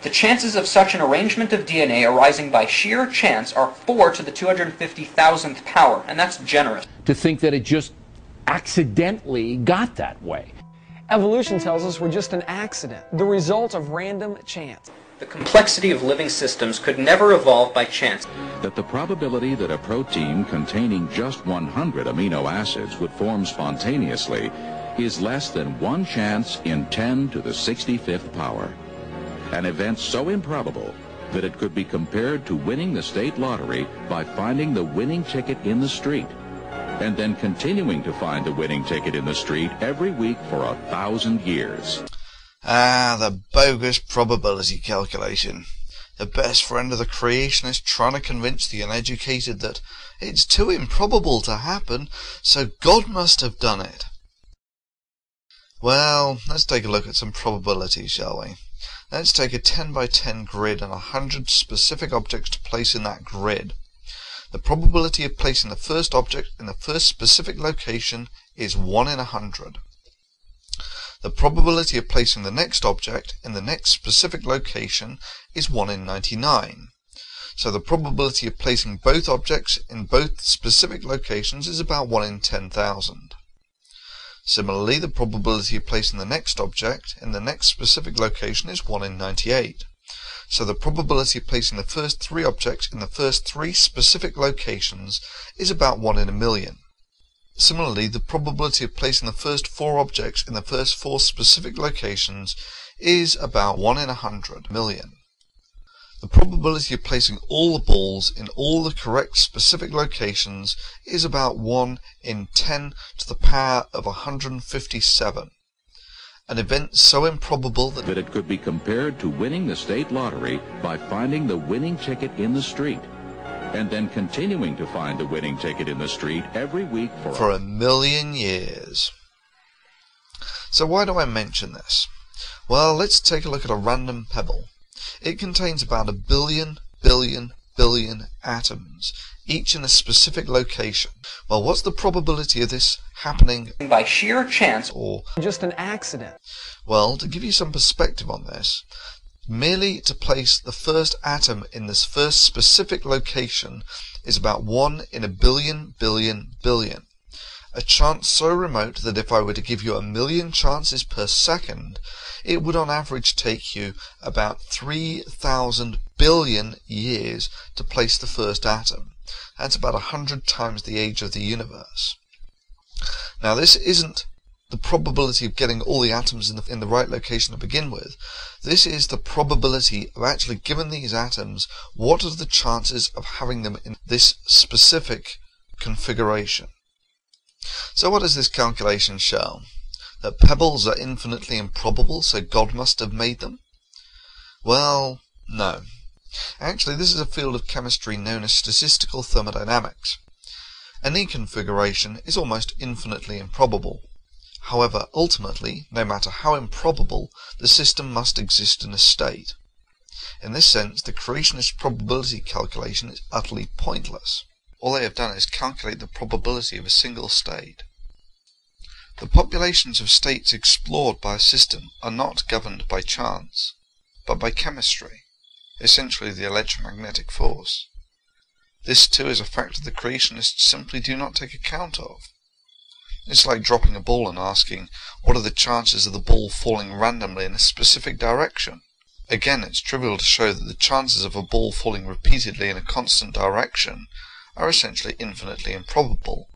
The chances of such an arrangement of DNA arising by sheer chance are 4 to the 250,000th power, and that's generous. To think that it just accidentally got that way. Evolution tells us we're just an accident, the result of random chance. The complexity of living systems could never evolve by chance. That the probability that a protein containing just 100 amino acids would form spontaneously is less than 1 chance in 10 to the 65th power. An event so improbable that it could be compared to winning the state lottery by finding the winning ticket in the street, and then continuing to find the winning ticket in the street every week for 1,000 years. Ah, the bogus probability calculation. The best friend of the creationists trying to convince the uneducated that it's too improbable to happen, so God must have done it. Well, let's take a look at some probabilities, shall we? Let's take a 10 by 10 grid and 100 specific objects to place in that grid. The probability of placing the first object in the first specific location is 1 in 100. The probability of placing the next object in the next specific location is 1 in 99. So the probability of placing both objects in both specific locations is about 1 in 10,000. Similarly, the probability of placing the next object in the next specific location is 1 in 98. So the probability of placing the first 3 objects in the first 3 specific locations is about 1 in a million. Similarly, the probability of placing the first 4 objects in the first 4 specific locations is about 1 in 100 million. The probability of placing all the balls in all the correct specific locations is about 1 in 10 to the power of 157. An event so improbable that it could be compared to winning the state lottery by finding the winning ticket in the street, and then continuing to find the winning ticket in the street every week for 1,000,000 years. So why do I mention this? Well, let's take a look at a random pebble. It contains about 1 billion atoms, each in a specific location. Well, what's the probability of this happening by sheer chance or just an accident? Well, to give you some perspective on this, merely to place the first atom in this first specific location is about 1 in a billion. A chance so remote that if I were to give you 1,000,000 chances per second, it would on average take you about 3,000 billion years to place the first atom. That's about 100 times the age of the universe. Now, this isn't the probability of getting all the atoms in the right location to begin with. This is the probability of actually giving these atoms what are the chances of having them in this specific configuration. So what does this calculation show? That pebbles are infinitely improbable, so God must have made them? Well, no. Actually, this is a field of chemistry known as statistical thermodynamics. Any configuration is almost infinitely improbable. However, ultimately, no matter how improbable, the system must exist in a state. In this sense, the creationist probability calculation is utterly pointless. All they have done is calculate the probability of a single state. The populations of states explored by a system are not governed by chance, but by chemistry, essentially the electromagnetic force. This too is a factor the creationists simply do not take account of. It's like dropping a ball and asking, what are the chances of the ball falling randomly in a specific direction? Again, it's trivial to show that the chances of a ball falling repeatedly in a constant direction are essentially infinitely improbable.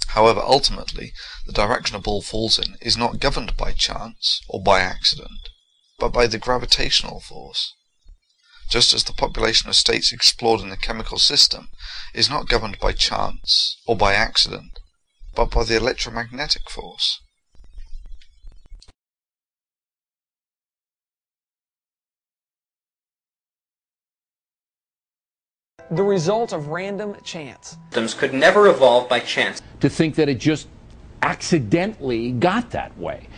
However, ultimately, the direction a ball falls in is not governed by chance or by accident, but by the gravitational force. Just as the population of states explored in the chemical system is not governed by chance or by accident, but by the electromagnetic force. The result of random chance. Systems could never evolve by chance. To think that it just accidentally got that way.